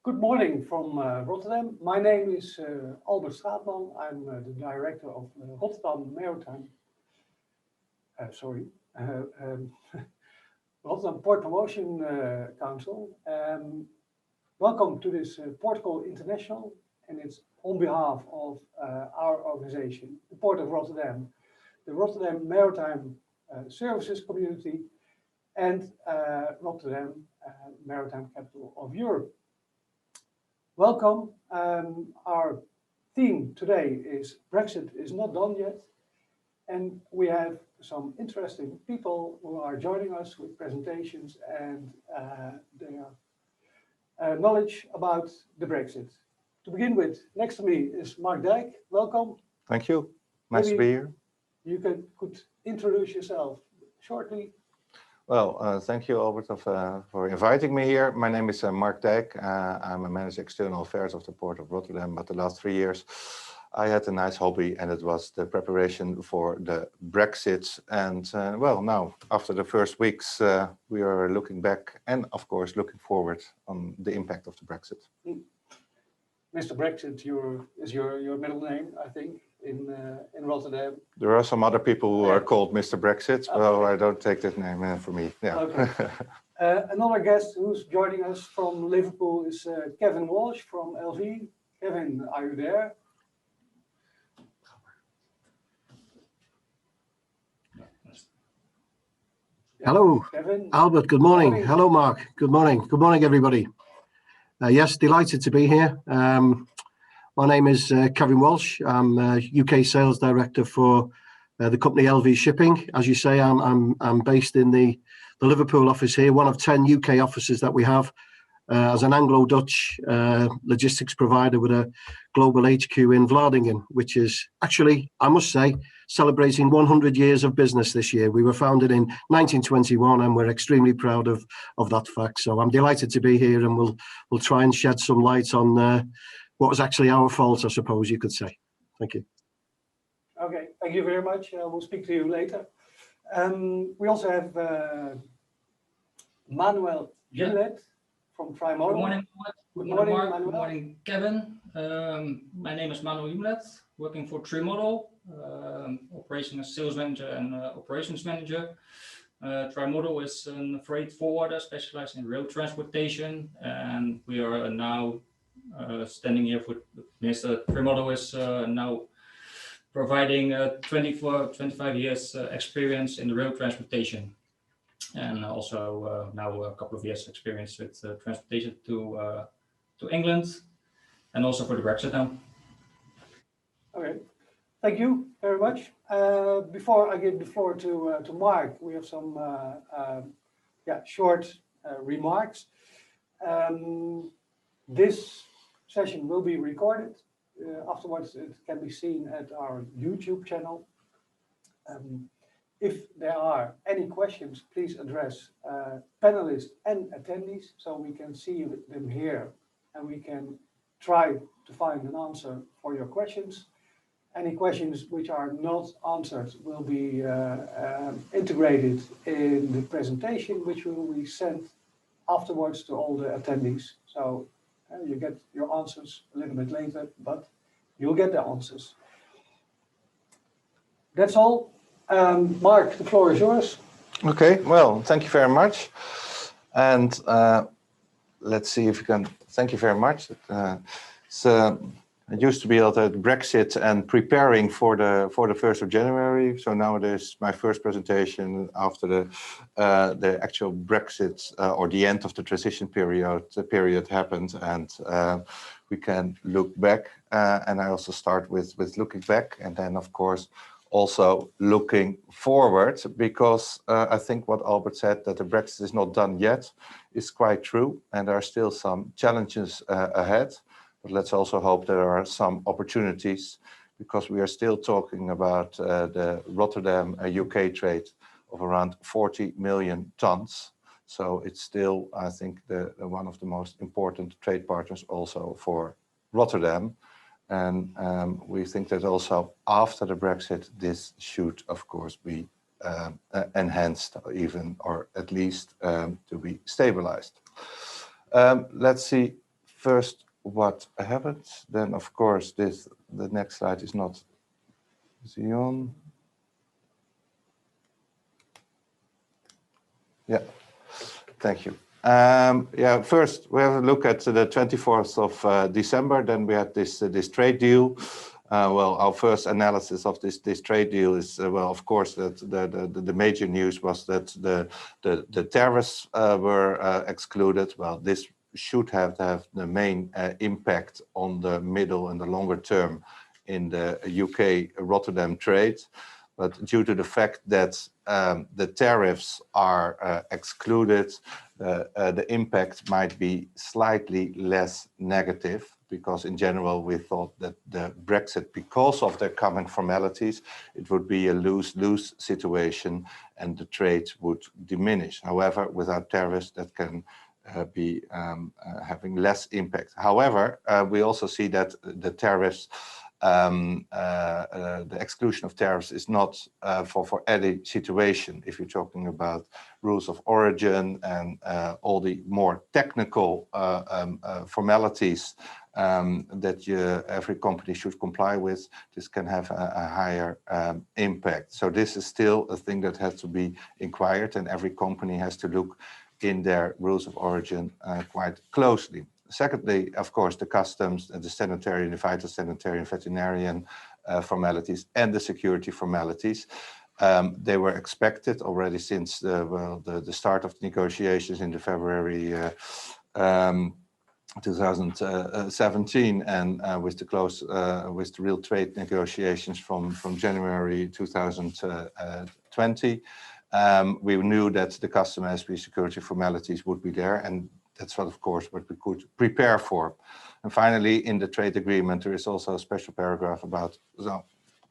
Good morning from Rotterdam. My name is Albert Straatman. I'm the director of Rotterdam Maritime. Rotterdam Port Promotion Council. Welcome to this Portugal International, and it's on behalf of our organization, the Port of Rotterdam, the Rotterdam Maritime Services Community, and Rotterdam Maritime Capital of Europe. Welcome. Our theme today is Brexit is not done yet, and we have some interesting people who are joining us with presentations and their knowledge about the Brexit. To begin with, next to me is Mark Dijk. Welcome. Thank you. Nice to be here. You could introduce yourself shortly. Well, thank you, Albert, for inviting me here. My name is Mark Dijk. I'm a manager external affairs of the Port of Rotterdam. But the last 3 years, I had a nice hobby, and it was the preparation for the Brexit. And well, now, after the first weeks, we are looking back and, of course, looking forward on the impact of the Brexit. Mr. Brexit is your middle name, I think, in Rotterdam. There are some other people who are called Mr. Brexit. Okay. Well, I don't take that name for me. Yeah. Okay. Another guest who's joining us from Liverpool is Kevin Walsh from LV. Kevin, are you there? Hello, Kevin. Albert. Good morning. Hello, Mark. Good morning. Good morning, everybody. Yes, delighted to be here. My name is Kevin Walsh. I'm UK Sales Director for the company LV Shipping. As you say, I'm based in the Liverpool office here, one of 10 UK offices that we have as an Anglo-Dutch logistics provider with a global HQ in Vlaardingen, which is actually, I must say, celebrating 100 years of business this year. We were founded in 1921, and we're extremely proud of that fact. So I'm delighted to be here, and we'll try and shed some light on what was actually our fault, I suppose you could say. Thank you. Okay, thank you very much. We'll speak to you later. We also have Manuel Gimlet from Trimodal. Good morning, Good morning, Mark. Manuel. Good morning, Kevin. My name is Manuel Gimlet, working for Trimodal, operating as sales manager and operations manager. Trimodal is a freight forwarder specialized in rail transportation, and we are now standing here for Mr. Trimodal is now providing 25 years experience in the rail transportation, and also now a couple of years experience with transportation to England, and also for the Brexit now. Okay, thank you very much. Before I give the floor to Mark, we have some short remarks. This session will be recorded. Afterwards, it can be seen at our YouTube channel. If there are any questions, please address panelists and attendees so we can see them here and we can try to find an answer for your questions. Any questions which are not answered will be integrated in the presentation, which will be sent afterwards to all the attendees. So you get your answers a little bit later, but you'll get the answers. That's all. Mark, the floor is yours. Okay, well, thank you very much. And let's see if we can, thank you very much. It used to be that Brexit and preparing for the 1st of January. So nowadays, my first presentation after the actual Brexit or the end of the transition period happened, and we can look back. And I also start with looking back, and then of course also looking forward, because I think what Albert said, that the Brexit is not done yet, is quite true, and there are still some challenges ahead. But let's also hope there are some opportunities, because we are still talking about the Rotterdam UK trade of around 40 million tons. So it's still, I think, one of the most important trade partners also for Rotterdam. And we think that also after the Brexit, this should, of course, be enhanced even, or at least to be stabilized. Let's see. first what happens. Then, of course, the next slide is not on. Yeah, thank you. Yeah, first we have a look at the 24th of December. Then we had this trade deal. Well, our first analysis of this trade deal is, well, of course, that the major news was that the tariffs were excluded. Well, this should have the main impact on the middle and the longer term in the UK Rotterdam trade. But due to the fact that the tariffs are excluded, the impact might be slightly less negative, because in general we thought that the Brexit, because of their common formalities, it would be a lose-lose situation and the trade would diminish. However, without tariffs, that can be having less impact. However, we also see that the tariffs, the exclusion of tariffs is not for any situation. If you're talking about rules of origin and all the more technical formalities that every company should comply with, this can have a higher impact. So this is still a thing that has to be inquired, and every company has to look in their rules of origin quite closely. Secondly, of course, the customs, the sanitary, the phytosanitary and veterinarian formalities and the security formalities. They were expected already since the start of negotiations in February 2017, and with the real trade negotiations from January 2020. We knew that the customs security formalities would be there, and that's what, of course, what we could prepare for. And finally, in the trade agreement, there is also a special paragraph about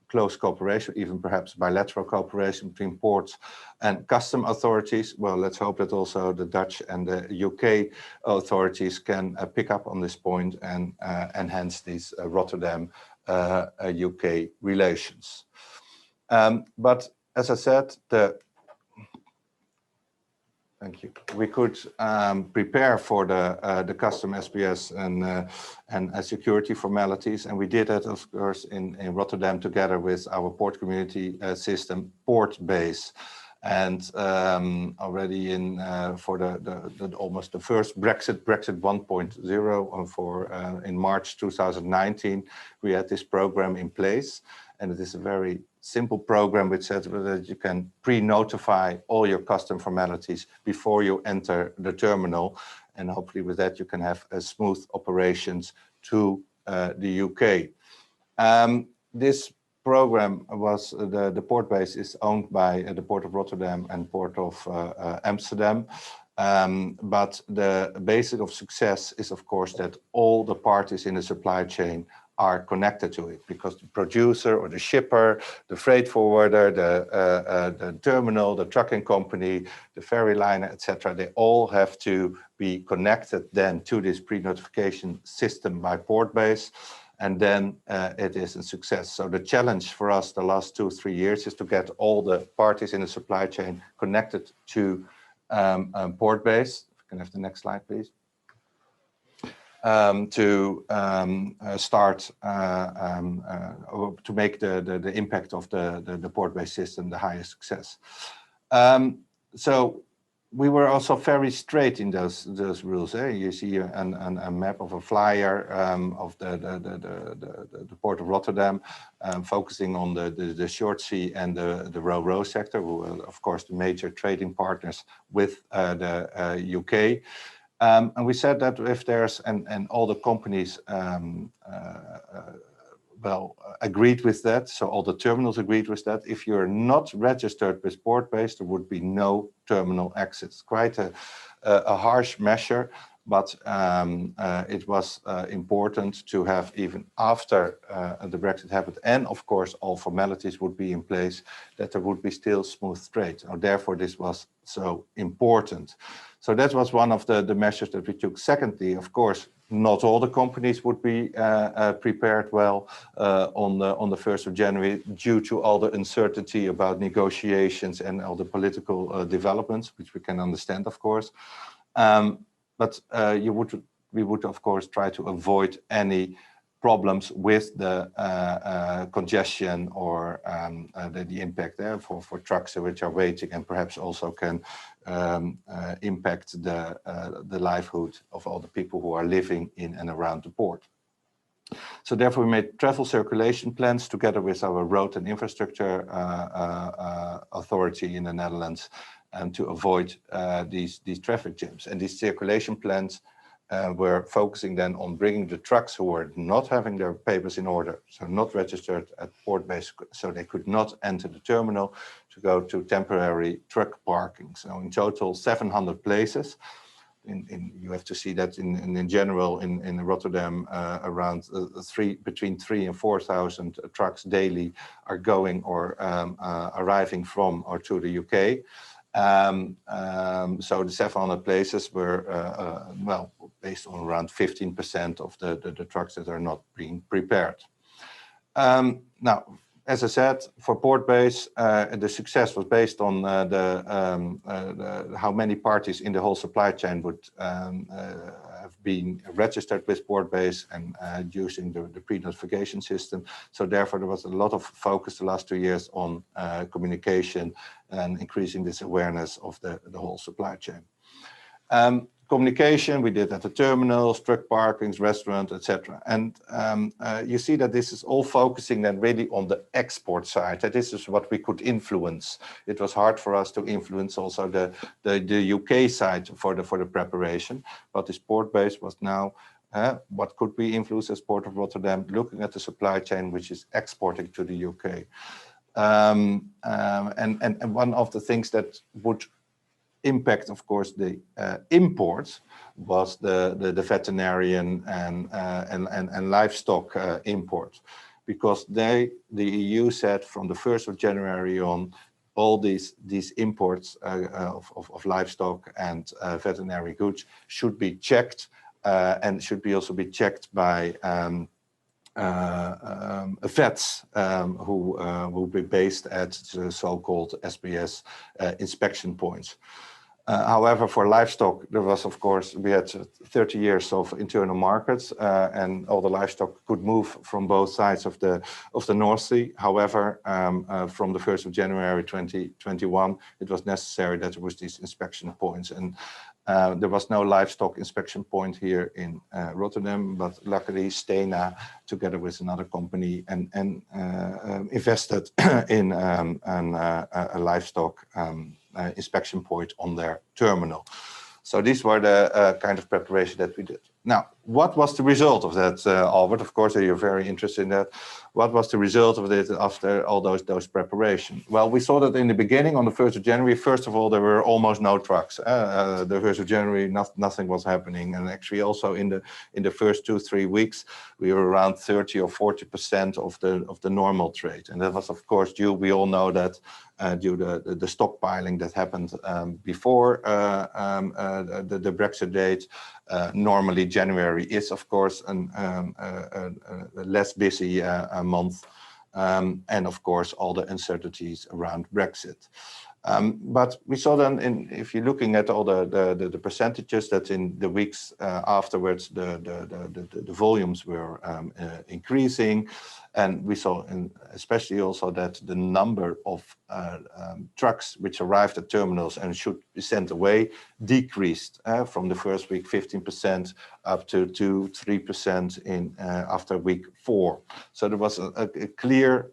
close cooperation, even perhaps bilateral cooperation between ports and custom authorities. Well, let's hope that also the Dutch and the UK authorities can pick up on this point and enhance these Rotterdam UK relations. But as I said, thank you. We could prepare for the custom SPS and security formalities, and we did that, of course, in Rotterdam together with our port community system, Portbase, and already for almost the first Brexit 1.0 in March 2019, we had this program in place, and it is a very simple program which says that you can pre-notify all your custom formalities before you enter the terminal, and hopefully with that you can have smooth operations to the UK. This program was the port base is owned by the Port of Rotterdam and Port of Amsterdam. But the basic of success is, of course, that all the parties in the supply chain are connected to it, because the producer or the shipper, the freight forwarder, the terminal, the trucking company, the ferry liner, etc., they all have to be connected then to this pre-notification system by Portbase, and then it is a success. So the challenge for us the last 2-3 years is to get all the parties in the supply chain connected to Portbase. If you can have the next slide, please. To start to make the impact of the port-based system the highest success. So we were also very straight in those rules. You see a map of a flyer of the Port of Rotterdam, focusing on the short sea and the ro-ro sector, who are, of course, the major trading partners with the UK. And we said that if there's, and all the companies agreed with that, so all the terminals agreed with that, if you're not registered with Portbase, there would be no terminal exits. Quite a harsh measure, but it was important to have, even after the Brexit happened, and of course all formalities would be in place, that there would be still smooth trade. And therefore this was so important. So that was one of the measures that we took. Secondly, of course, not all the companies would be prepared well on the 1st of January due to all the uncertainty about negotiations and all the political developments, which we can understand, of course. But you would we would of course try to avoid any problems with the congestion or the impact there for trucks which are waiting and perhaps also can impact the livelihood of all the people who are living in and around the port. So therefore we made travel circulation plans together with our road and infrastructure authority in the Netherlands to avoid these traffic jams. And these circulation plans were focusing then on bringing the trucks who were not having their papers in order, so not registered at port base, so they could not enter the terminal, to go to temporary truck parking. So in total 700 places. You have to see that in general in Rotterdam around between 3,000 and 4,000 trucks daily are going or arriving from or to the UK. So the 700 places were well, based on around 15% of the trucks that are not being prepared. Now, as I said, for port base, the success was based on how many parties in the whole supply chain would have been registered with port base and using the pre-notification system. So therefore, there was a lot of focus the last 2 years on communication and increasing this awareness of the whole supply chain. Communication we did at the terminals, truck parkings, restaurants, etc. And you see that this is all focusing then really on the export side. That this is what we could influence. It was hard for us to influence also the UK side for the preparation, but this port base was now what could we influence as Port of Rotterdam, looking at the supply chain which is exporting to the UK. And one of the things that would impact, of course, the imports was the veterinarian and livestock imports, because the EU said from the 1st of January on, all these imports of livestock and veterinary goods should be checked and should be also be checked by vets who will be based at the so-called SBS inspection points. However, for livestock, there was, of course, we had 30 years of internal markets and all the livestock could move from both sides of the North Sea. However, from the 1st of January 2021, it was necessary that there was these inspection points. And there was no livestock inspection point here in Rotterdam, but luckily Stena, together with another company, invested in a livestock inspection point on their terminal. So these were the kind of preparation that we did. Now, what was the result of that, Albert? Of course, you're very interested in that. What was the result of it after all those preparations? Well, we saw that in the beginning, on the 1st of January, first of all, there were almost no trucks. The 1st of January, nothing was happening. And actually also in the first 2-3 weeks, we were around 30 or 40% of the normal trade. And that was, of course, due, we all know that, due to the stockpiling that happened before the Brexit date. Normally January is, of course, a less busy month, and of course all the uncertainties around Brexit. But we saw then, if you're looking at all the percentages, that in the weeks afterwards the volumes were increasing, and we saw especially also that the number of trucks which arrived at terminals and should be sent away decreased from the first week 15% up to 2-3% in after week 4. So there was a clear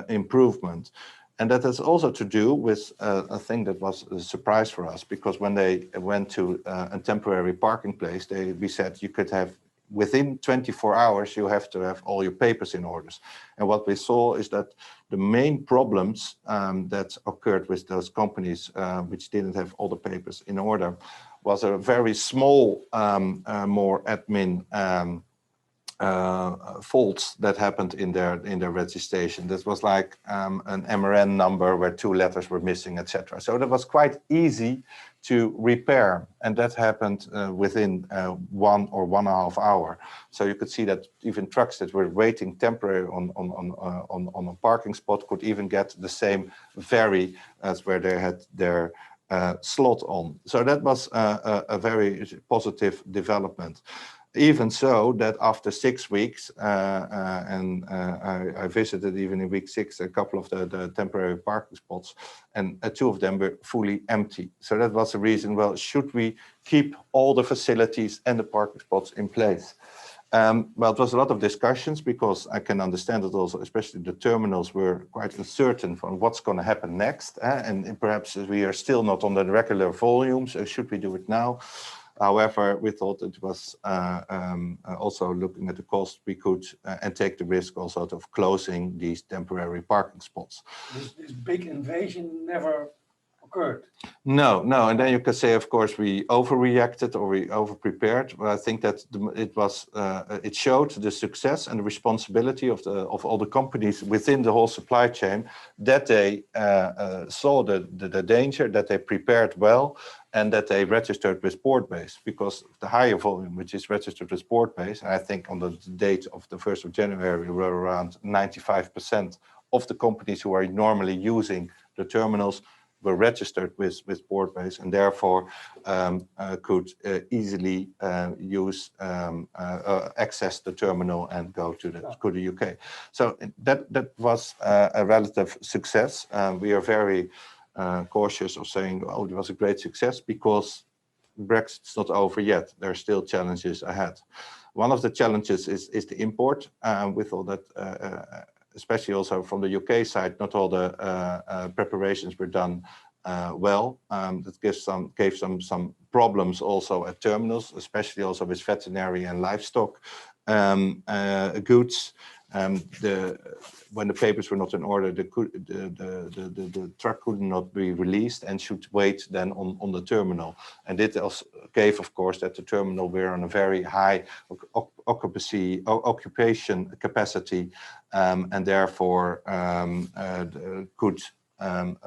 improvement. And that has also to do with a thing that was a surprise for us, because when they went to a temporary parking place, we said you could have, within 24 hours, you have to have all your papers in order. And what we saw is that the main problems that occurred with those companies which didn't have all the papers in order was a very small, more admin faults that happened in their registration. This was like an MRN number where 2 letters were missing, etc. So that was quite easy to repair, and that happened within 1 or 1.5 hours. So you could see that even trucks that were waiting temporarily on a parking spot could even get the same ferry as where they had their slot on. So that was a very positive development. Even so, that after 6 weeks, I visited even in week 6 a couple of the temporary parking spots, and 2 of them were fully empty. So that was the reason, well, should we keep all the facilities and the parking spots in place? Well, it was a lot of discussions, because I can understand that also, especially the terminals were quite uncertain on what's going to happen next. And perhaps we are still not on the regular volumes. Should we do it now? However, we thought it was also looking at the cost, we could and take the risk also of closing these temporary parking spots. This big invasion never occurred. No, and then you can say, of course, we overreacted or we overprepared. But I think that it showed the success and the responsibility of all the companies within the whole supply chain, that they saw the danger, that they prepared well, and that they registered with board-based, because the higher volume, which is registered with board-based, and I think on the date of the 1st of January, we were around 95% of the companies who are normally using the terminals were registered with board-based, and therefore could easily access the terminal and go to the UK. So that was a relative success. We are very cautious of saying, oh, it was a great success, because Brexit's not over yet. There are still challenges ahead. One of the challenges is the import, with all that, especially also from the UK side, not all the preparations were done well. That gave some problems also at terminals, especially also with veterinary and livestock goods. When the papers were not in order, the truck could not be released and should wait then on the terminal. And it also gave, of course, that the terminal were on a very high occupation capacity, and therefore could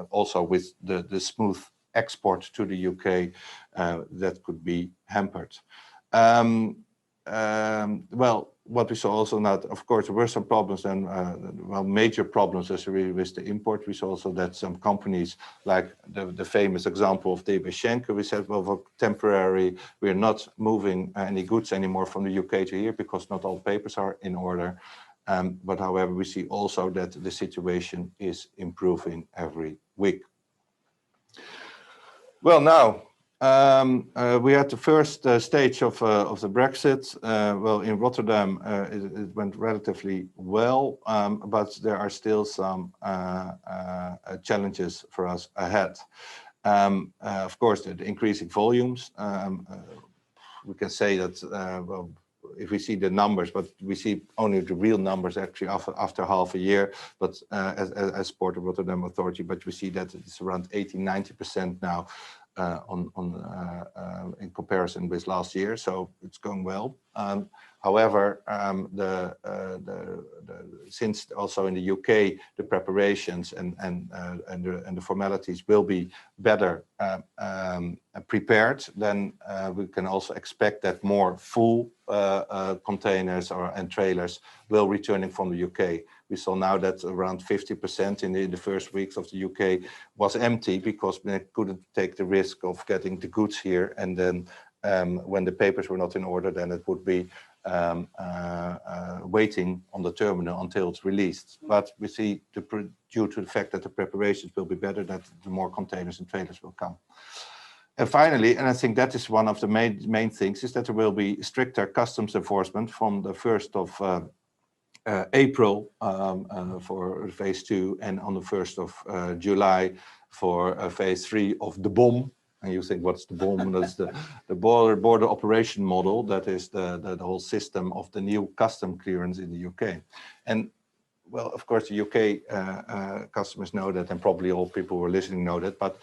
also with the smooth export to the UK, that could be hampered. Well, what we saw also now, of course, there were some problems and major problems as with the import. We saw also that some companies, like the famous example of DB Schenker, we said, well, for temporary, we're not moving any goods anymore from the UK to here, because not all papers are in order. But however, we see also that the situation is improving every week. Well, now, we had the first stage of the Brexit. Well, in Rotterdam, it went relatively well, but there are still some challenges for us ahead. Of course, the increasing volumes. We can say that, well, if we see the numbers, but we see only the real numbers actually after half a year, but as Port of Rotterdam Authority, but we see that it's around 80–90% now. In comparison with last year, so it's going well. However, since also in the UK the preparations and the formalities will be better prepared, then we can also expect that more full containers and trailers will returning from the UK. We saw now that around 50% in the first weeks of the UK was empty, because they couldn't take the risk of getting the goods here, and then when the papers were not in order, then it would be waiting on the terminal until it's released. But we see, due to the fact that the preparations will be better, that the more containers and trailers will come. And finally, and I think that is one of the main things, is that there will be stricter customs enforcement from the 1st of April for phase 2, and on the 1st of July for phase 3 of the BOM. And you think, what's the BOM? That's the border operation model. That is the whole system of the new custom clearance in the UK. And well, of course, the UK customers know that, and probably all people who are listening know that, but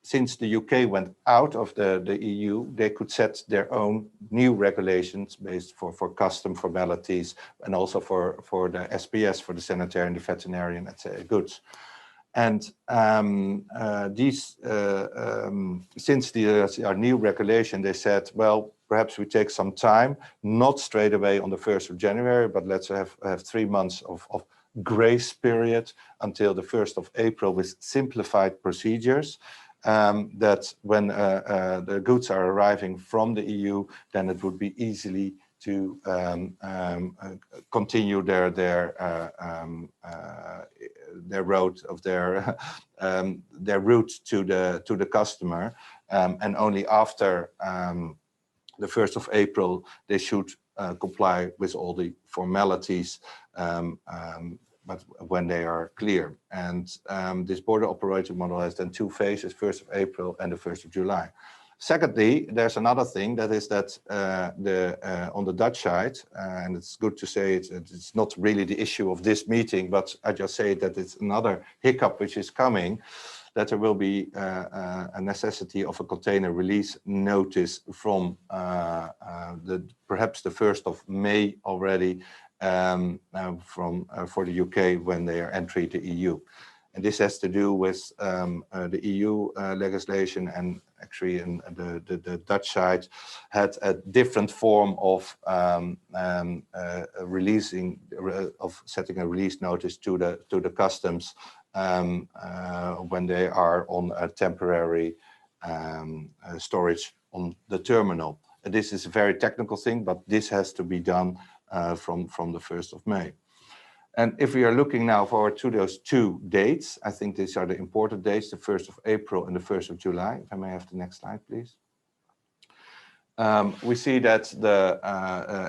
since the UK went out of the EU, they could set their own new regulations based for custom formalities, and also for the SPS, for the sanitary and the veterinarian goods. And since our new regulation, they said, well, perhaps we take some time, not straight away on the 1st of January, but let's have 3 months of grace period until the 1st of April with simplified procedures. that when the goods are arriving from the EU, then it would be easily to continue their road of their route to the customer, and only after the 1st of April they should comply with all the formalities, but when they are clear. And this border operating model has then two phases: 1st of April and the 1st of July. Secondly, there's another thing, that is that on the Dutch side, and it's good to say it's not really the issue of this meeting, but I just say that it's another hiccup which is coming, that there will be a necessity of a container release notice from perhaps the 1st of May already, for the UK when they are entering the EU. And this has to do with the EU legislation, and actually in the Dutch side had a different form of setting a release notice to the customs when they are on a temporary storage on the terminal. And this is a very technical thing, but this has to be done from the 1st of May. And if we are looking now forward to those two dates, I think these are the important dates, the 1st of April and the 1st of July. If I may have the next slide, please. We see that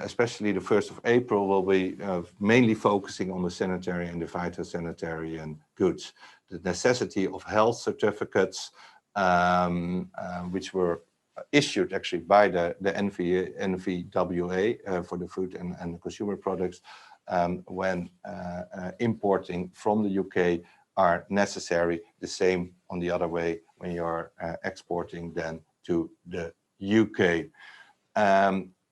especially the 1st of April will be mainly focusing on the sanitary and the phytosanitary goods. The necessity of health certificates, which were issued actually by the NVWA for the food and consumer products, when importing from the UK, are necessary. The same on the other way when you're exporting then to the UK.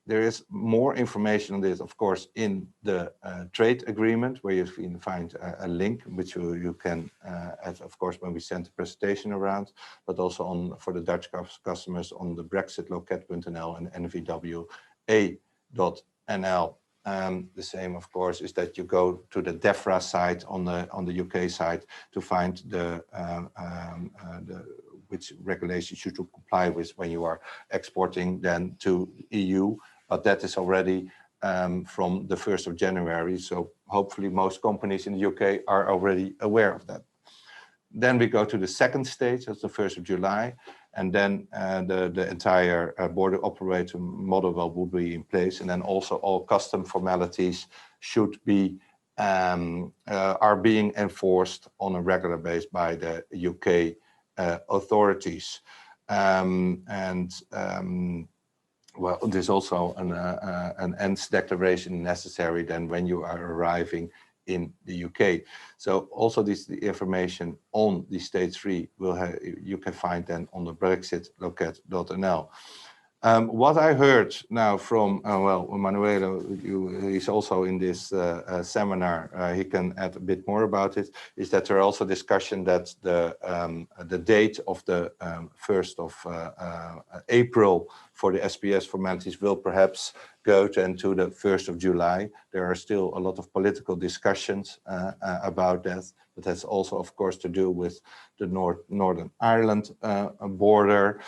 There is more information on this, of course, in the trade agreement, where you can find a link, which you can, of course, when we send the presentation around, but also for the Dutch customers on the BREXIT.loket.nl and nvwa.nl. The same, of course, is that you go to the DEFRA site on the UK side to find which regulations you should comply with when you are exporting then to EU. But that is already from the 1st of January. So hopefully most companies in the UK are already aware of that. Then we go to the second stage, that's the 1st of July. And then the entire border operator model will be in place. And then also all custom formalities should be, are being enforced on a regular basis by the UK authorities. Well, there's also an ENDS declaration necessary then when you are arriving in the UK. So also the information on the stage 3 you can find then on the BREXIT.loket.nl. What I heard now from, well, Manuela, he's also in this seminar, he can add a bit more about it, is that there are also discussion that the date of the 1st of April for the SPS formalities will perhaps go to the 1st of July. There are still a lot of political discussions about that, but that's also, of course, to do with the Northern Ireland border.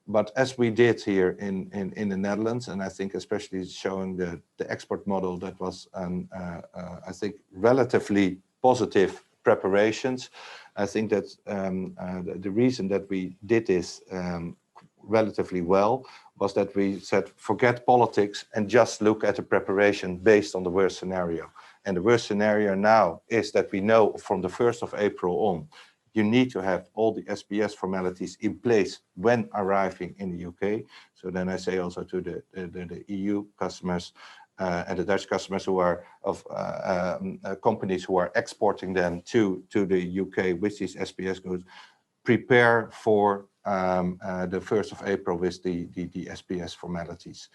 But as we did here in the Netherlands, and I think especially showing the export model, that was, I think, relatively positive preparations. I think that the reason that we did this relatively well was that we said, forget politics and just look at the preparation based on the worst scenario. And the worst scenario now is that we know from the 1st of April on, you need to have all the SPS formalities in place when arriving in the UK. So then I say also to the EU customers and the Dutch customers who are of companies who are exporting them to the UK with these SPS goods, prepare for the 1st of April with the SPS formalities.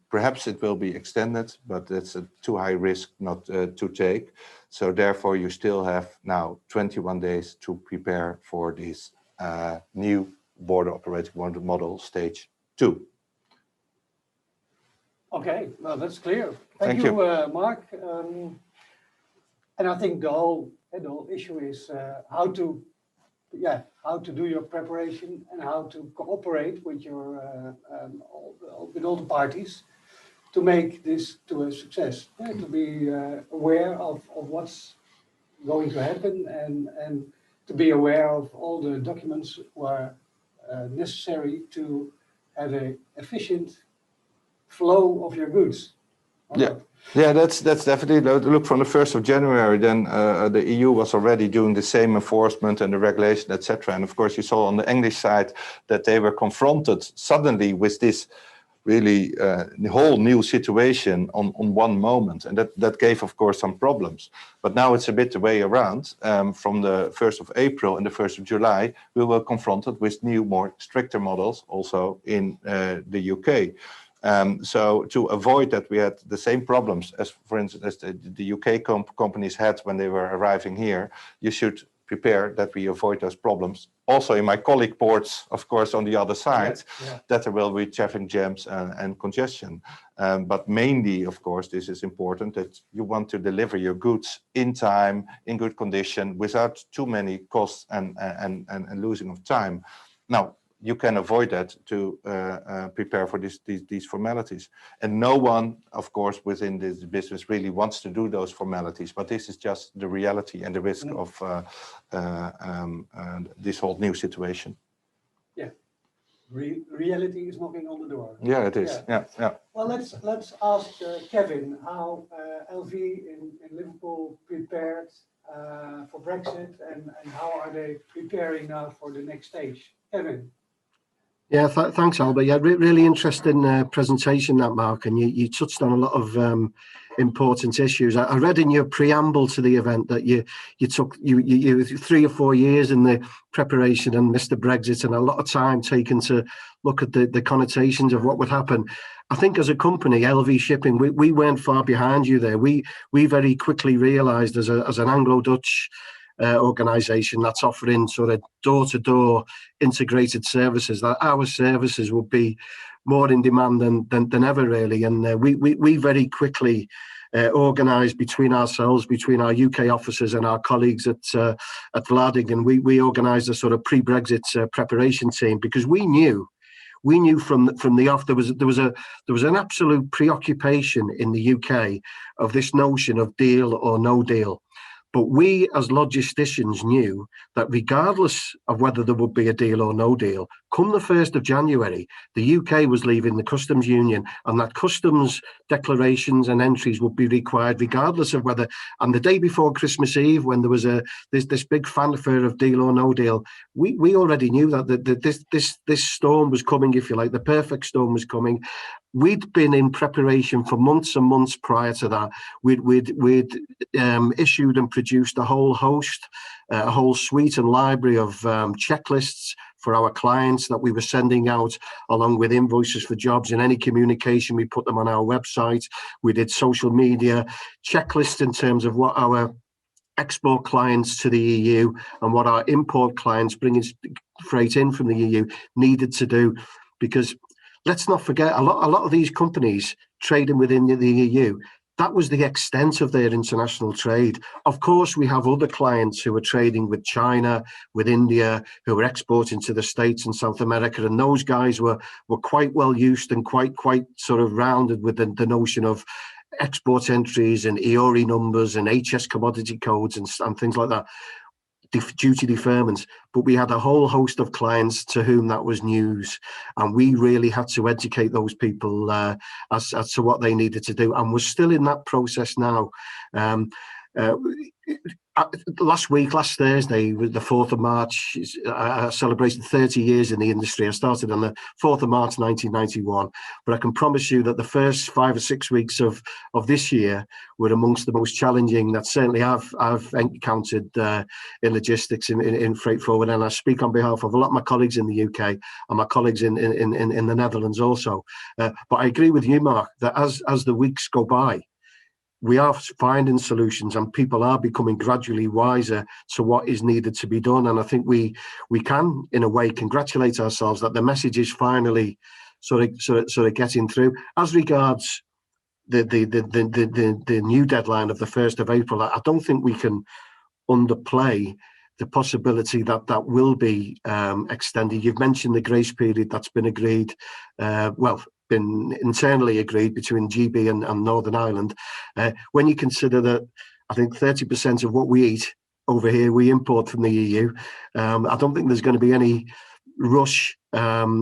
Perhaps it will be extended, but it's a too high risk not to take. So therefore, you still have now 21 days to prepare for this new border operating model stage 2. Okay, well, that's clear. Thank you. Mark. And I think the whole issue is how to how to do your preparation and how to cooperate with your with all the parties to make this to a success. To be aware of what's going to happen and to be aware of all the documents were necessary to have an efficient flow of your goods. Yeah, that's definitely. Look, from the 1st of January, then the EU was already doing the same enforcement and the regulation, etc. And of course, you saw on the English side that they were confronted suddenly with this really the whole new situation on one moment, and that gave, of course, some problems. But now it's a bit the way around. From the 1st of April and the 1st of July, we were confronted with new, more stricter models also in the UK. So to avoid that, we had the same problems as, for instance, as the UK companies had when they were arriving here. You should prepare that we avoid those problems. Also in my colleague ports, of course, on the other side, that there will be traffic jams and congestion. But mainly, of course, this is important that you want to deliver your goods in time, in good condition, without too many costs and losing of time. Now, you can avoid that to prepare for these formalities. And no one, of course, within this business really wants to do those formalities, but this is just the reality and the risk of this whole new situation. Yeah, reality is knocking on the door. Yeah, it is. Yeah. Well, let's ask Kevin how LV in Liverpool prepared for Brexit and how are they preparing now for the next stage. Kevin. Yeah, thanks, Albert. Yeah, really interesting presentation, that, Mark, and you touched on a lot of important issues. I read in your preamble to the event that you took 3 or 4 years in the preparation and Mr. Brexit, and a lot of time taken to look at the connotations of what would happen. I think as a company, LV Shipping, we weren't far behind you there. We very quickly realised as an Anglo-Dutch organisation that's offering sort of door-to-door integrated services, that our services would be more in demand than ever, really. And we very quickly organised between ourselves, between our UK officers and our colleagues at Vlaardingen, we organised a sort of pre-Brexit preparation team, because we knew from the off there was an absolute preoccupation in the UK of this notion of deal or no deal. But we, as logisticians, knew that regardless of whether there would be a deal or no deal, come the 1st of January, the UK was leaving the customs union, and that customs declarations and entries would be required regardless of whether. And the day before Christmas Eve, when there was this big fanfare of deal or no deal, we already knew that this storm was coming, if you like, the perfect storm was coming. We'd been in preparation for months and months prior to that. We'd issued and produced a whole host, a whole suite and library of checklists for our clients that we were sending out, along with invoices for jobs. In any communication, we put them on our website. We did social media checklists in terms of what our export clients to the EU and what our import clients bringing freight in from the EU needed to do, because let's not forget, a lot of these companies trading within the EU, that was the extent of their international trade. Of course, we have other clients who are trading with China, with India, who are exporting to the States and South America, and those guys were quite well used and quite sort of rounded with the notion of export entries and EORI numbers and HS commodity codes and things like that. Duty deferments, but we had a whole host of clients to whom that was news, and we really had to educate those people as to what they needed to do, and we're still in that process now. Last Thursday, the 4th of March, I celebrated 30 years in the industry. I started on the 4th of March 1991, but I can promise you that the first 5 or 6 weeks of this year were amongst the most challenging that certainly I've encountered in logistics in freight forward, and I speak on behalf of a lot of my colleagues in the UK and my colleagues in the Netherlands also. But I agree with you, Mark, that as the weeks go by, we are finding solutions and people are becoming gradually wiser to what is needed to be done. And I think we can, in a way, congratulate ourselves that the message is finally sort of getting through. As regards the new deadline of the 1st of April, I don't think we can underplay the possibility that that will be extended. You've mentioned the grace period that's been agreed, been internally agreed between GB and Northern Ireland. When you consider that, I think 30% of what we eat over here we import from the EU. I don't think there's going to be any rush to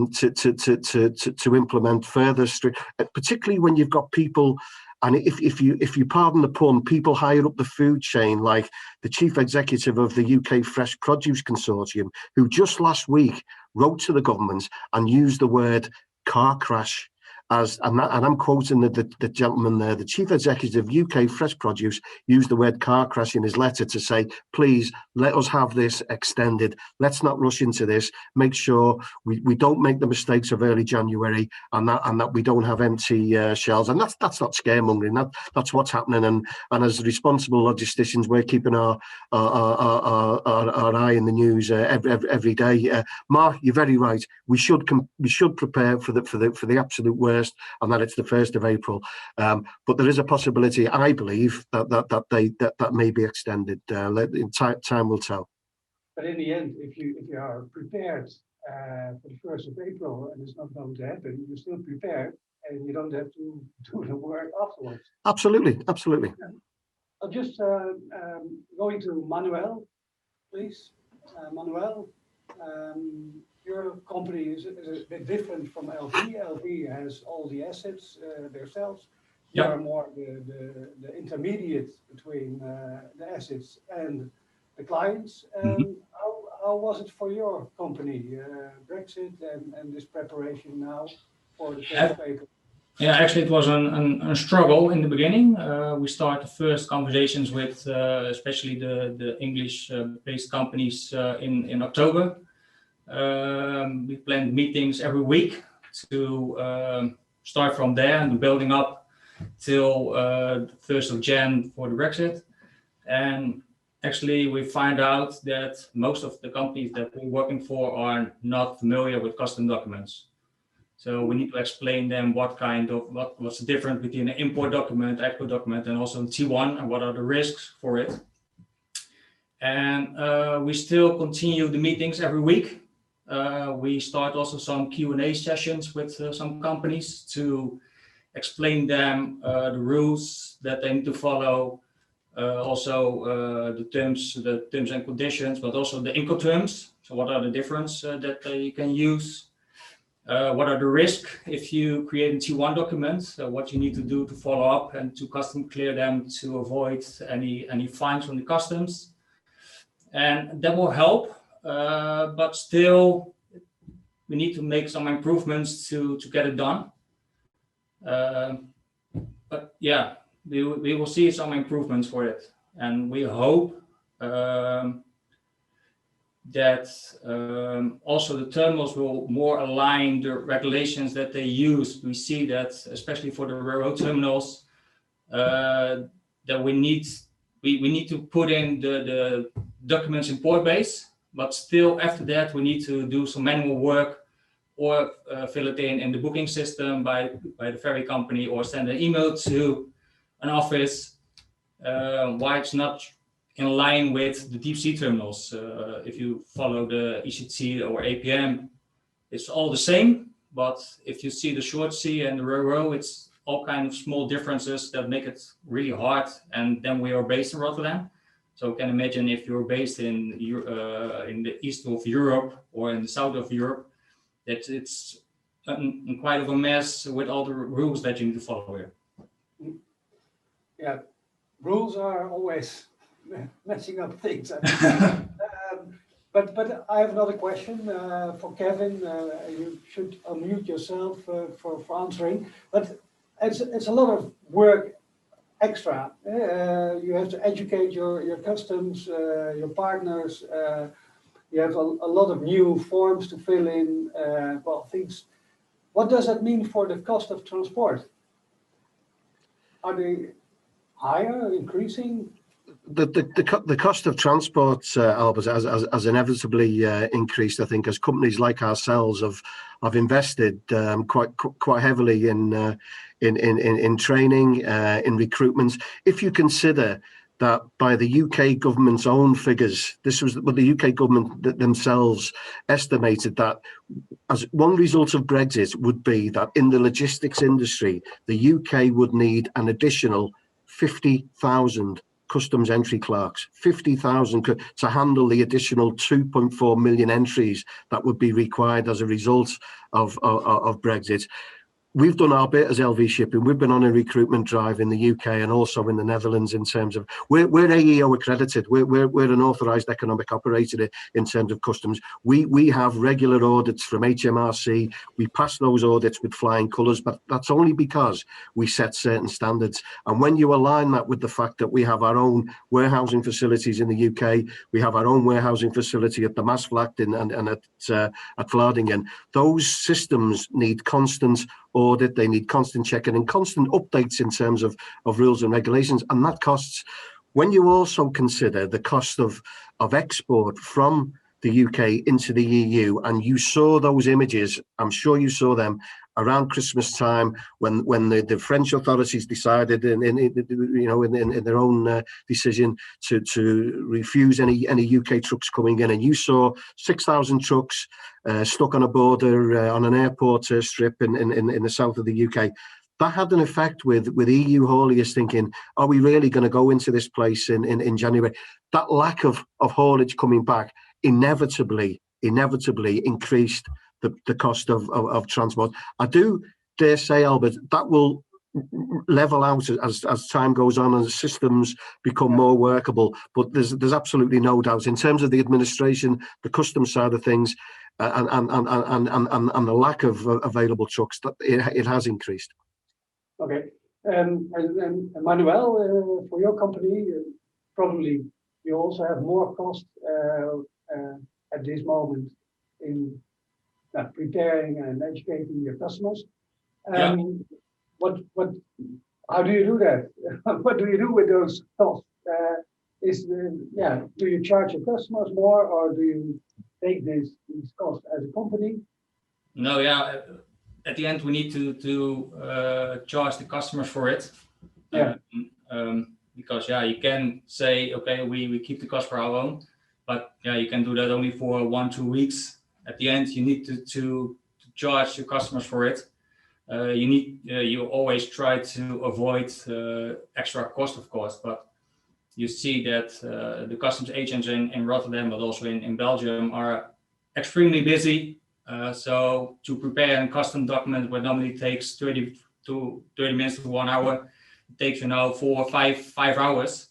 implement further strict, particularly when you've got people. And if you pardon the pun, people higher up the food chain, like the chief executive of the UK Fresh Produce Consortium, who just last week wrote to the government and used the word car crash and I'm quoting the gentleman there, the chief executive of UK Fresh Produce used the word car crash in his letter to say, please let us have this extended. Let's not rush into this. Make sure we don't make the mistakes of early January and that we don't have empty shelves. And that's not scaremongering. That's what's happening. And as responsible logisticians, we're keeping our eye in the news every day. Mark, you're very right. We should prepare for the absolute worst, and that it's the 1st of April. But there is a possibility, I believe, that may be extended. Time will tell. But in the end, if you are prepared for the 1st of April and it's not going to happen, you're still prepared and you don't have to do the work afterwards. Absolutely. I'll just going to Manuel, please. Manuel, your company is a bit different from LV. LV has all the assets themselves. You are more the intermediate between the assets and the clients. How was it for your company, Brexit and this preparation now for the 1st of April? Yeah, actually, it was a struggle in the beginning. We started the first conversations with especially the English-based companies in October. We planned meetings every week to start from there and building up till the 1st of Jan for the Brexit. And actually, we find out that most of the companies that we're working for are not familiar with custom documents. So we need to explain them what's the difference between an import document, export document, and also a T1, and what are the risks for it. And we still continue the meetings every week. We start also some Q&A sessions with some companies to explain them the rules that they need to follow, also the terms and conditions, but also the Incoterms. So what are the difference that they can use? What are the risks if you create a T1 document? What you need to do to follow up and to custom clear them to avoid any fines from the customs. And that will help, but still we need to make some improvements to get it done. But yeah, we will see some improvements for it, and we hope that also the terminals will more align the regulations that they use. We see that especially for the railroad terminals, that we need to put in the documents in port base, but still after that we need to do some manual work or fill it in the booking system by the ferry company, or send an email to an office. Why it's not in line with the deep sea terminals. If you follow the ECT or APM, it's all the same, but if you see the short sea and the RoRo, it's all kind of small differences that make it really hard. And then we are based in Rotterdam. So you can imagine if you're based in the east of Europe or in the south of Europe, that it's quite of a mess with all the rules that you need to follow here. Yeah, rules are always messing up things. But I have another question for Kevin. You should unmute yourself for answering. But it's a lot of work extra. You have to educate your customs, your partners. You have a lot of new forms to fill in. Things. What does that mean for the cost of transport? Are they higher, increasing? The cost of transport, Albert, has inevitably increased. I think as companies like ourselves have invested quite heavily in training, in recruitment. If you consider that by the UK government's own figures, this was what the UK government themselves estimated, that as one result of Brexit would be that in the logistics industry, the UK would need an additional 50,000 customs entry clerks, 50,000 to handle the additional 2.4 million entries that would be required as a result of Brexit. We've done our bit as LV Shipping. We've been on a recruitment drive in the UK and also in the Netherlands in terms of, we're AEO accredited. We're an authorised economic operator in terms of customs. We have regular audits from HMRC. We pass those audits with flying colours, but that's only because we set certain standards. And when you align that with the fact that we have our own warehousing facilities in the UK, we have our own warehousing facility at the Maasvlakte and at Vlaardingen, those systems need constant audit, they need constant checking and constant updates in terms of rules and regulations, and that costs. When you also consider the cost of export from the UK into the EU, and you saw those images, I'm sure you saw them around Christmas time when the French authorities decided in their own decision to refuse any UK trucks coming in, and you saw 6,000 trucks stuck on a border on an airport strip in the south of the UK. That had an effect with EU hauliers thinking, are we really going to go into this place in January? That lack of haulage coming back inevitably increased the cost of transport. I do dare say, Albert, that will level out as time goes on and the systems become more workable. But there's absolutely no doubt in terms of the administration, the customs side of things, and the lack of available trucks, that it has increased. Okay, and Manuel, for your company, probably you also have more cost at this moment in preparing and educating your customers. Yeah. How do you do that? What do you do with those costs? Do you charge your customers more, or do you take these costs as a company? No, yeah. At the end, we need to charge the customers for it. Yeah. Because you can say, okay, we keep the cost for our own, but you can do that only for 1-2 weeks. At the end, you need to charge your customers for it. You always try to avoid extra cost, of course, but you see that the customs agents in Rotterdam, but also in Belgium, are extremely busy. So to prepare a custom document, what normally takes 30 minutes to 1 hour, it takes 4 or 5 hours.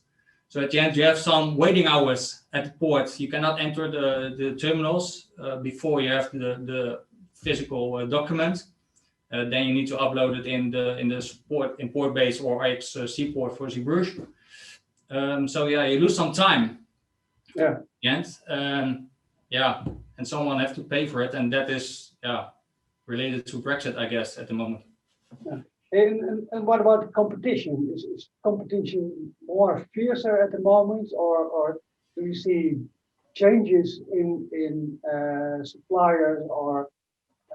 So at the end, you have some waiting hours at the port. You cannot enter the terminals before you have the physical document. Then you need to upload it in the port base or ex-seaport for Zeebrugge. So you lose some time. Yeah. And someone have to pay for it, and that is related to Brexit, I guess, at the moment. Yeah. And what about competition? Is competition more fiercer at the moment, or do you see changes in suppliers or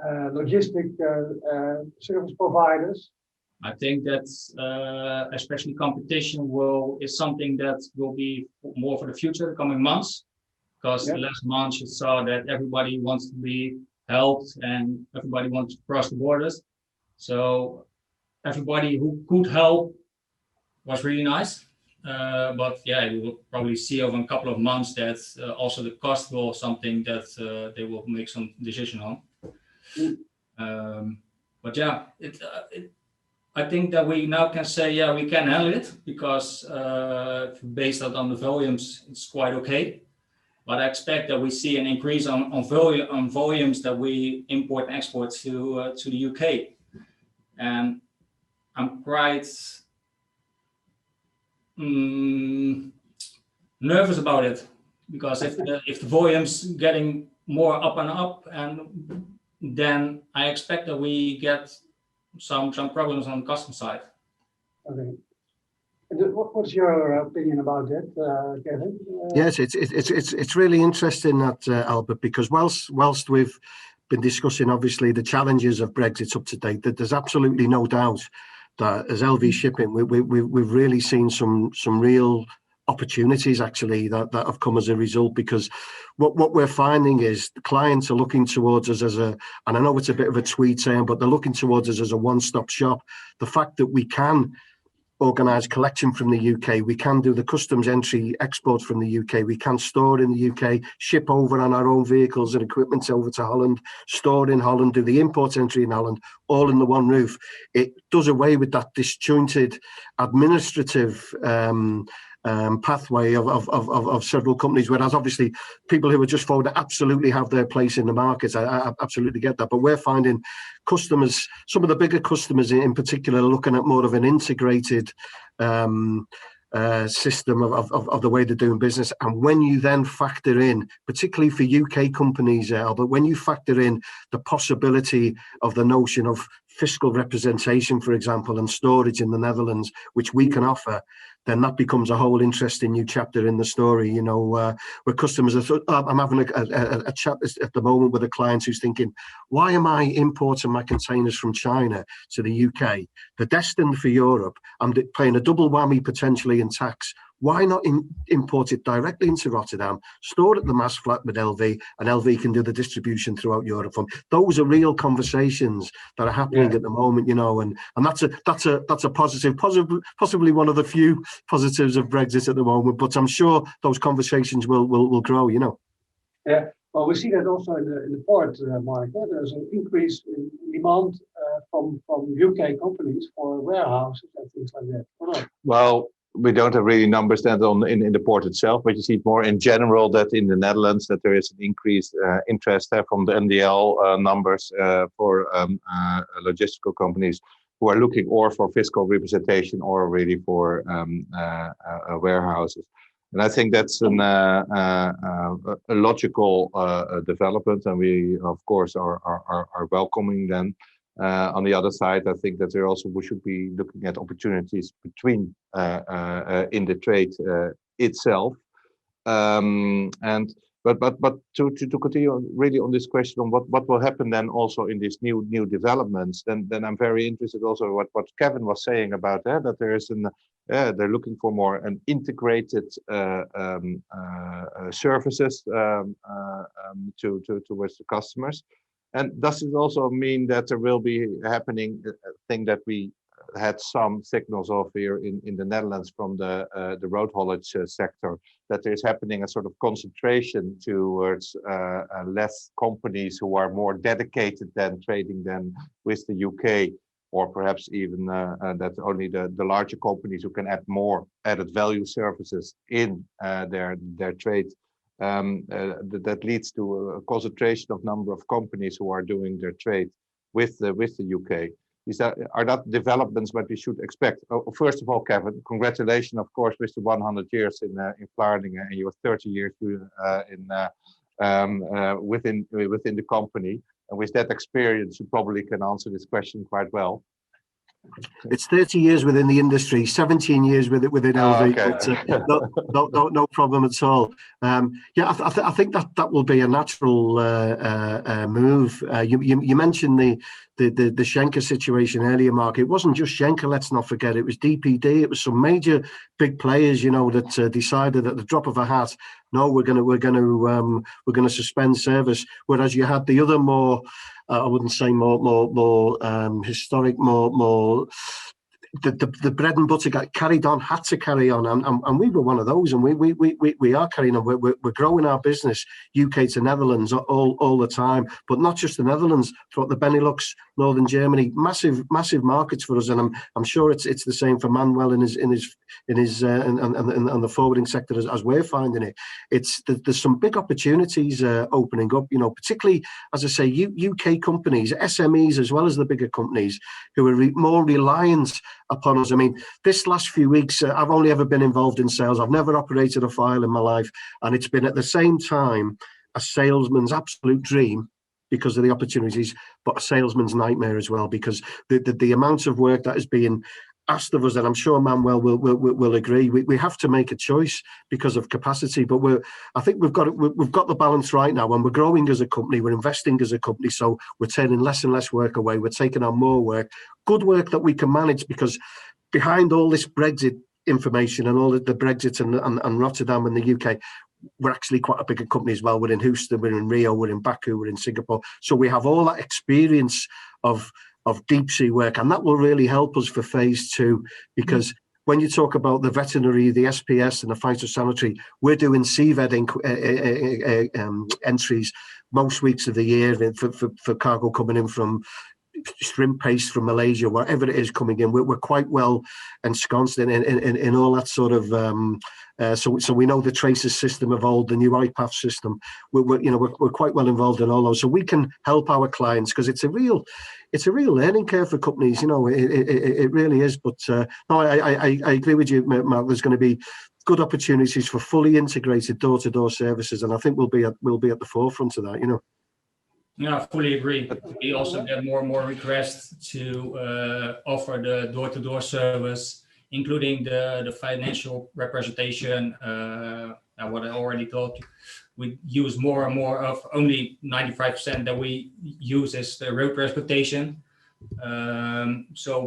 logistic service providers? I think that especially competition is something that will be more for the future, the coming months. Because the last month you saw that everybody wants to be helped and everybody wants to cross the borders. So everybody who could help was really nice. But you will probably see over a couple of months that also the cost will something that they will make some decision on. I think that we now can say, we can handle it because based on the volumes, it's quite okay. But I expect that we see an increase on volumes that we import and export to the UK. And I'm quite nervous about it because if the volumes getting more up and up, and then I expect that we get some problems on the customs side. Okay. What's your opinion about that, Kevin? Yes, it's really interesting that Albert, because whilst we've been discussing obviously the challenges of Brexit up to date, that there's absolutely no doubt that as LV Shipping, we've really seen some real opportunities actually that have come as a result, because what we're finding is the clients are looking towards us as and I know it's a bit of a tweet saying, but they're looking towards us as a one-stop shop. The fact that we can organise collection from the UK, we can do the customs entry exports from the UK, we can store in the UK, ship over on our own vehicles and equipment over to Holland, store in Holland, do the import entry in Holland, all in the one roof. It does away with that disjointed administrative pathway of several companies, whereas obviously people who are just forward absolutely have their place in the markets. I absolutely get that, but we're finding customers, some of the bigger customers in particular, are looking at more of an integrated system of the way they're doing business. And when you then factor in, particularly for UK companies, Albert, when you factor in the possibility of the notion of fiscal representation, for example, and storage in the Netherlands, which we can offer, then that becomes a whole interesting new chapter in the story. You know, where customers are. I'm having a chat at the moment with a client who's thinking, why am I importing my containers from China to the UK? They're destined for Europe. I'm paying a double whammy potentially in tax. Why not import it directly into Rotterdam, store it at the mass flat with LV, and LV can do the distribution throughout Europe? Those are real conversations that are happening at the moment, you know, and that's a positive, possibly one of the few positives of Brexit at the moment. But I'm sure those conversations will grow, you know. Yeah, well, we see that also in the port market. There's an increase in demand from UK companies for warehouses and things like that. Well, we don't have really numbers that in the port itself, but you see it more in general that in the Netherlands that there is an increased interest from the NDL numbers for logistical companies who are looking or for fiscal representation or really for warehouses. And I think that's a logical development, and we of course are welcoming them. On the other side, I think that we should be looking at opportunities between in the trade itself. But to continue really on this question on what will happen then also in these new developments, then I'm very interested also what Kevin was saying about that there is they're looking for more an integrated services towards the customers. And does it also mean that there will be happening a thing that we had some signals of here in the Netherlands from the road haulage sector, that there's happening a sort of concentration towards less companies who are more dedicated than trading than with the UK, or perhaps even that only the larger companies who can add more added value services in their trade. That leads to a concentration of number of companies who are doing their trade with the UK. Are that developments what we should expect? First of all, Kevin, congratulations, of course, with the 100 years in Vlaardingen and your 30 years within the company. And with that experience, you probably can answer this question quite well. It's 30 years within the industry, 17 years within LV, but no problem at all. Yeah, I think that will be a natural move. You mentioned the Schenker situation earlier, Mark. It wasn't just Schenker, let's not forget. It was DPD. It was some major big players, you know, that decided at the drop of a hat, no, we're going to suspend service. Whereas you had the other more, I wouldn't say more historic, more the bread and butter got carried on, had to carry on, and we were one of those, and we are carrying on. We're growing our business, UK to Netherlands all the time, but not just the Netherlands, throughout the Benelux, Northern Germany, massive markets for us, and I'm sure it's the same for Manuel in his and the forwarding sector as we're finding it. There's some big opportunities opening up, you know, particularly, as I say, UK companies, SMEs as well as the bigger companies who are more reliant upon us. I mean, this last few weeks, I've only ever been involved in sales. I've never operated a file in my life, and it's been at the same time a salesman's absolute dream because of the opportunities, but a salesman's nightmare as well, because the amount of work that is being asked of us, and I'm sure Manuel will agree, we have to make a choice because of capacity. But I think we've got the balance right now, and we're growing as a company, we're investing as a company, so we're turning less and less work away, we're taking on more work, good work that we can manage, because behind all this Brexit information and all the Brexit and Rotterdam and the UK, we're actually quite a bigger company as well. We're in Houston, we're in Rio, we're in Baku, we're in Singapore. So we have all that experience of deep sea work, and that will really help us for phase 2, because when you talk about the veterinary, the SPS and the phytosanitary, we're doing seabed entries most weeks of the year for cargo coming in from shrimp paste from Malaysia, wherever it is coming in. We're quite well ensconced in all that sort of. So we know the traces system of old, the new IPAF system. We're quite well involved in all those, so we can help our clients, because it's a real learning curve for companies. It really is. But no, I agree with you, Mark. There's going to be good opportunities for fully integrated door-to-door services, and I think we'll be at the forefront of that. Yeah, I fully agree. We also get more and more requests to offer the door-to-door service, including the financial representation. What I already told you, we use more and more of, only 95% that we use is the road transportation. So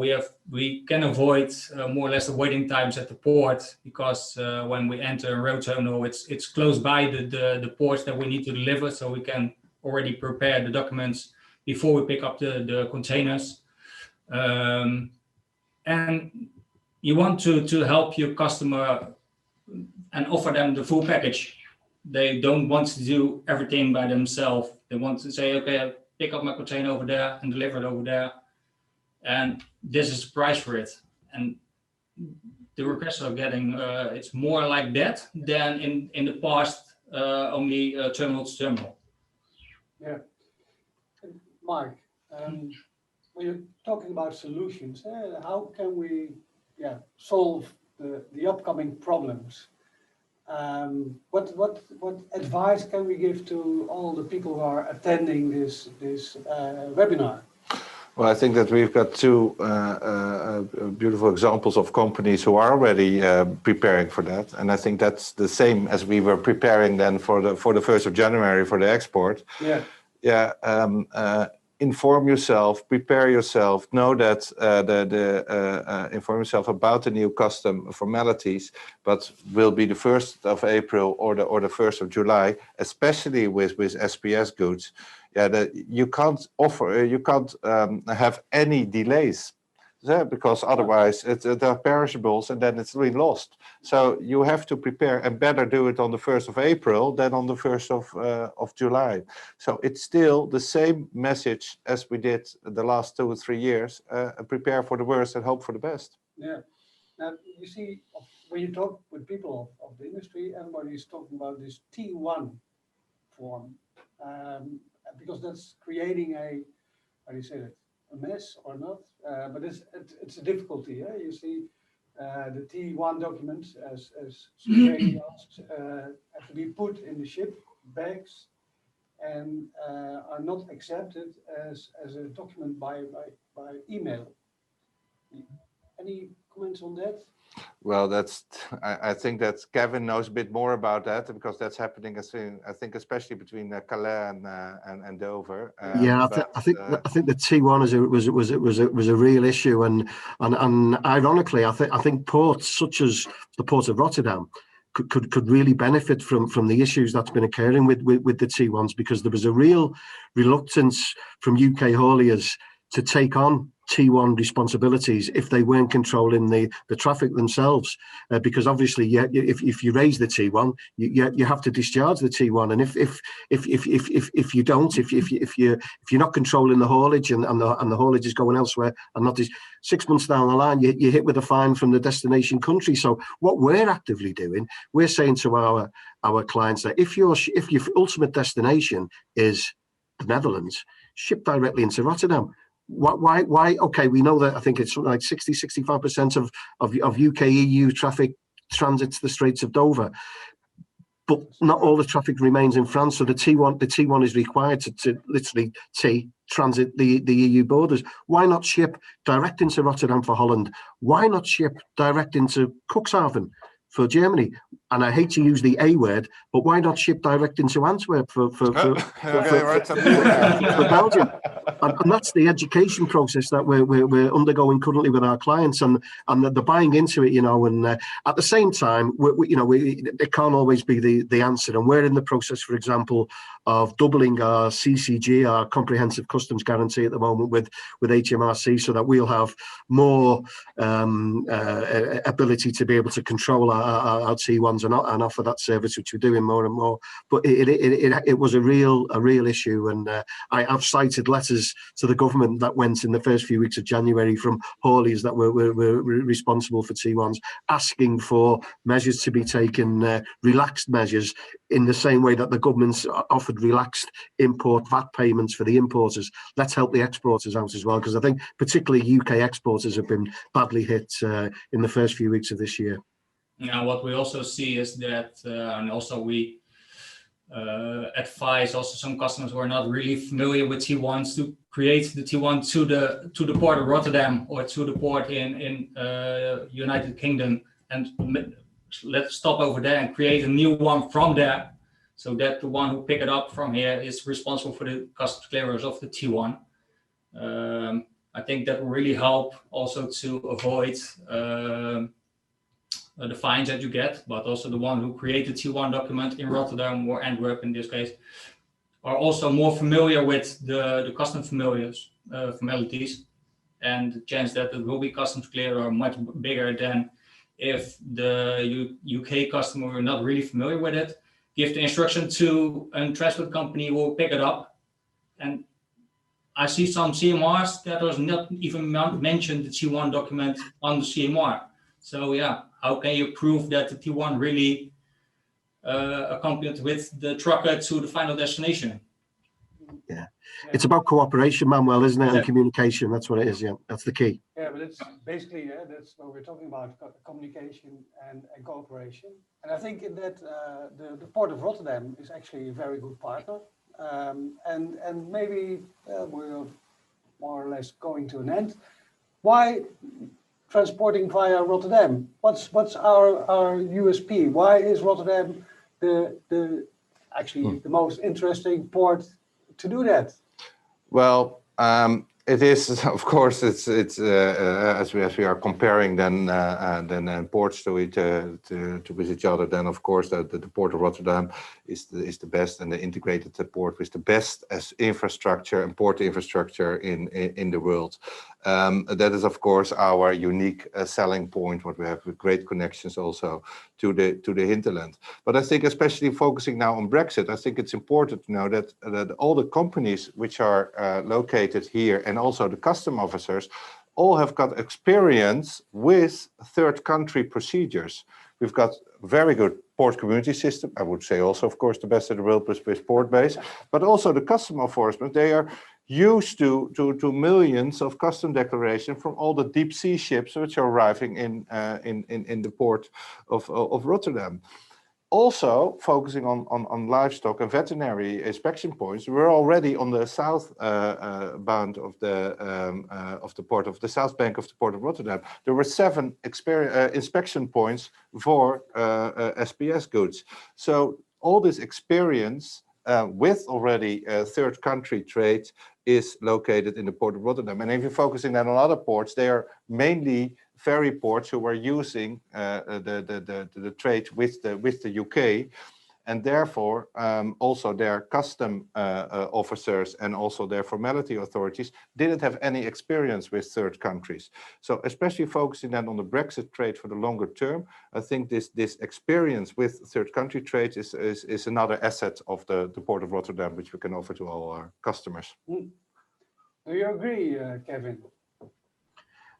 we can avoid more or less the waiting times at the port, because when we enter a road terminal, it's close by the ports that we need to deliver, so we can already prepare the documents before we pick up the containers. And you want to help your customer and offer them the full package. They don't want to do everything by themselves. They want to say, okay, I'll pick up my container over there and deliver it over there, and this is the price for it. And the requests are getting, it's more like that than in the past, only terminal to terminal. Yeah. Mark, when you're talking about solutions, how can we solve the upcoming problems? What advice can we give to all the people who are attending this webinar? Well, I think that we've got two beautiful examples of companies who are already preparing for that, and I think that's the same as we were preparing then for the 1st of January for the export. Inform yourself, prepare yourself, know that inform yourself about the new custom formalities, but will be the 1st of April or the 1st of July, especially with SPS goods. That you can't have any delays, because otherwise they're perishables and then it's really lost. So you have to prepare, and better do it on the 1st of April than on the 1st of July. So it's still the same message as we did the last 2 or 3 years. Prepare for the worst and hope for the best. Yeah. Now, you see, when you talk with people of the industry, everybody is talking about this T1 form. Because that's creating how do you say that, a mess or not? But it's a difficulty. You see, the T1 documents, as Suzanne asked, have to be put in the ship bags and are not accepted as a document by email. Any comments on that? Well, I think that Kevin knows a bit more about that, because that's happening, I think, especially between Calais and Dover. I think the T1 was a real issue, and ironically, I think ports such as the port of Rotterdam could really benefit from the issues that's been occurring with the T1s, because there was a real reluctance from UK hauliers to take on T1 responsibilities if they weren't controlling the traffic themselves, because obviously, if you raise the T1, you have to discharge the T1, and if you don't, if you're not controlling the haulage and the haulage is going elsewhere, and not 6 months down the line, you're hit with a fine from the destination country. So what we're actively doing, we're saying to our clients that if your ultimate destination is the Netherlands, ship directly into Rotterdam. Why? Okay, we know that I think it's like 60-65% of UK EU traffic transits the Straits of Dover, but not all the traffic remains in France. So the T1 is required to literally transit the EU borders. Why not ship direct into Rotterdam for Holland? Why not ship direct into Cuxhaven for Germany? And I hate to use the A word, but why not ship direct into Antwerp for Belgium? And that's the education process that we're undergoing currently with our clients, and they're buying into it, and at the same time, it can't always be the answer. And we're in the process, for example, of doubling our CCG, our comprehensive customs guarantee at the moment with HMRC, so that we'll have more ability to be able to control our T1s and offer that service, which we're doing more and more. But it was a real issue, and I've cited letters to the government that went in the first few weeks of January from hauliers that were responsible for T1s, asking for measures to be taken, relaxed measures, in the same way that the government's offered relaxed import VAT payments for the importers. Let's help the exporters out as well, because I think particularly UK exporters have been badly hit in the first few weeks of this year. Now, what we also see is that, and also we advise also some customers who are not really familiar with T1s to create the T1 to the port of Rotterdam or to the port in United Kingdom, and let's stop over there and create a new one from there, so that the one who pick it up from here is responsible for the customs clearance of the T1. I think that will really help also to avoid the fines that you get, but also the one who created T1 document in Rotterdam or Antwerp in this case are also more familiar with the custom formalities, and the chance that it will be customs clear are much bigger than if the UK customer are not really familiar with it, give the instruction to a transport company who will pick it up. And I see some CMRs that does not even mention the T1 document on the CMR. So yeah, how can you prove that the T1 really accompanied with the trucker to the final destination? Yeah, it's about cooperation, Manuel, isn't it? And communication. That's what it is. Yeah, that's the key. Yeah, but it's basically that's what we're talking about: communication and cooperation. And I think in that the Port of Rotterdam is actually a very good partner. And maybe we're more or less going to an end. Why transporting via Rotterdam? What's our USP? Why is Rotterdam the most interesting port to do that? Well, it is, of course, it's as we are comparing then ports to with each other. Then of course the port of Rotterdam is the best, and the integrated port with the best as infrastructure and port infrastructure in the world. That is of course our unique selling point. What we have with great connections also to the hinterland. But I think especially focusing now on Brexit, I think it's important to know that all the companies which are located here and also the custom officers all have got experience with third country procedures. We've got very good port community system. I would say also, of course, the best in the world with port base, but also the custom enforcement. They are used to millions of custom declaration from all the deep sea ships which are arriving in the port of Rotterdam. Also focusing on livestock and veterinary inspection points, we're already on the south bound of the port of the south bank of the port of Rotterdam. There were 7 inspection points for SPS goods. So all this experience with already third country trade is located in the port of Rotterdam. And if you're focusing then on other ports, they are mainly ferry ports who are using the trade with the UK, and therefore also their custom officers and also their formality authorities didn't have any experience with third countries. So especially focusing then on the Brexit trade for the longer term, I think this experience with third country trade is another asset of the Port of Rotterdam, which we can offer to all our customers. Do you agree, Kevin?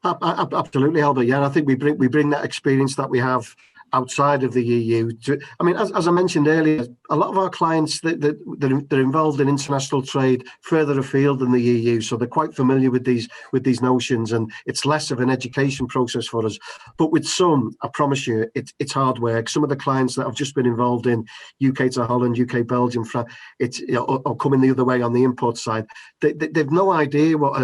Absolutely, Albert. Yeah, I think we bring that experience that we have outside of the EU. I mean, as I mentioned earlier, a lot of our clients they're involved in international trade further afield than the EU, so they're quite familiar with these notions, and it's less of an education process for us. But with some, I promise you, it's hard work. Some of the clients that have just been involved in UK to Holland, UK, Belgium, France, or coming the other way on the import side, they've no idea what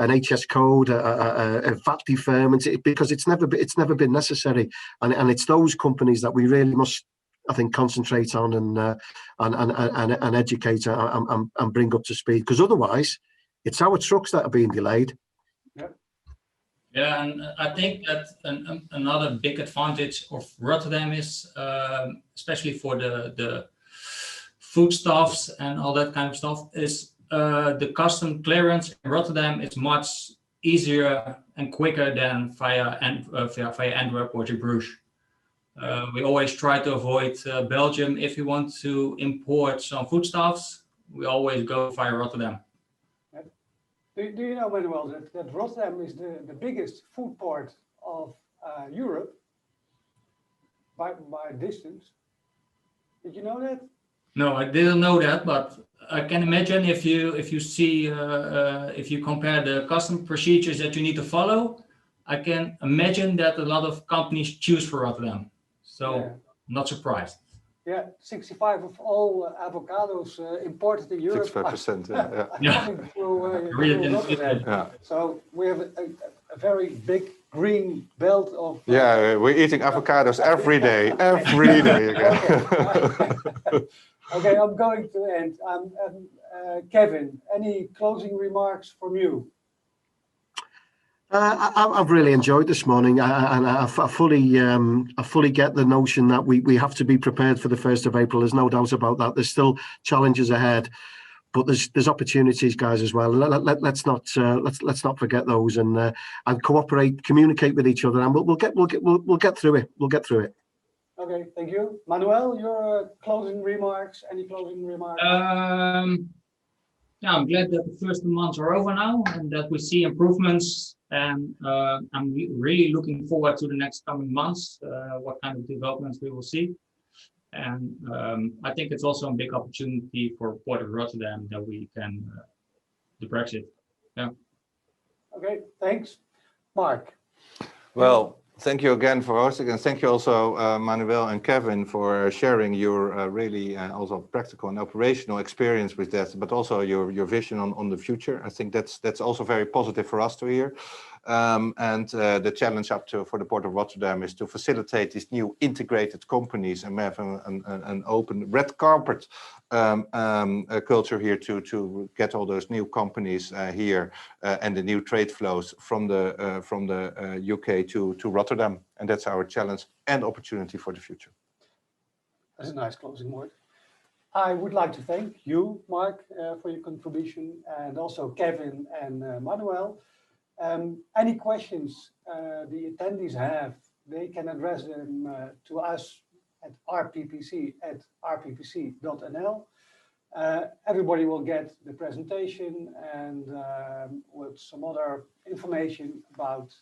an HS code, a VAT deferment, because it's never been necessary necessary. And it's those companies that we really must, I think, concentrate on and educate and bring up to speed, because otherwise it's our trucks that are being delayed. Yeah, and I think that another big advantage of Rotterdam is, especially for the foodstuffs and all that kind of stuff, is the custom clearance in Rotterdam is much easier and quicker than via Antwerp or Bruges. We always try to avoid Belgium. If you want to import some foodstuffs, we always go via Rotterdam. Do you know, Manuel, that Rotterdam is the biggest food port of Europe by distance? Did you know that? No, I didn't know that, but I can imagine if you see if you compare the custom procedures that you need to follow, I can imagine that a lot of companies choose for Rotterdam. So not surprised. Yeah, 65 of all avocados imported in Europe 65%. coming through Rotterdam. Yeah. So we have a very big green belt of. Yeah, we're eating avocados every day, every day again. Okay, I'm going to end. Kevin, any closing remarks from you? I've really enjoyed this morning, and I fully get the notion that we have to be prepared for the 1st of April. There's no doubt about that. There's still challenges ahead, but there's opportunities, guys, as well. Let's not forget those, and cooperate, communicate with each other, and we'll get through it. We'll get through it. Okay, thank you, Manuel. Your closing remarks? Any closing remarks? Yeah, I'm glad that the first 2 months are over now and that we see improvements. And I'm really looking forward to the next coming months, what kind of developments we will see. And I think it's also a big opportunity for Port of Rotterdam that we can, the Brexit. Yeah. Okay, thanks. Mark. Well, thank you again for hosting, and thank you also, Manuel and Kevin, for sharing your really also practical and operational experience with that, but also your vision on the future. I think that's also very positive for us to hear. And the challenge for the Port of Rotterdam is to facilitate these new integrated companies and have an open red carpet culture here to get all those new companies here and the new trade flows from the UK to Rotterdam. And that's our challenge and opportunity for the future. That's a nice closing word. I would like to thank you, Mark, for your contribution, and also Kevin and Manuel. Any questions the attendees have, they can address them to us at rppc@rppc.nl. Everybody will get the presentation and with some other information about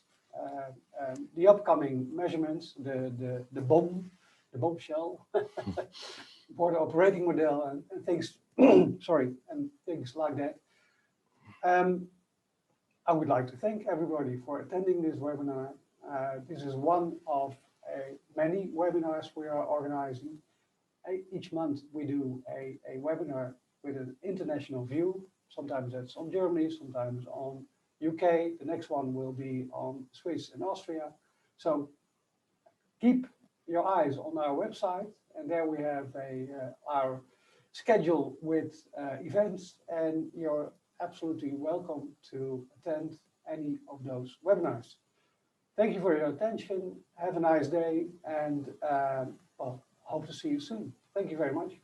the upcoming measurements, the bombshell, border operating model, and things. Sorry, and things like that. I would like to thank everybody for attending this webinar. This is one of many webinars we are organizing. Each month we do a webinar with an international view. Sometimes that's on Germany, sometimes on UK. The next one will be on Swiss and Austria. So keep your eyes on our website, and there we have our schedule with events, and you're absolutely welcome to attend any of those webinars. Thank you for your attention. Have a nice day, and well, hope to see you soon. Thank you very much.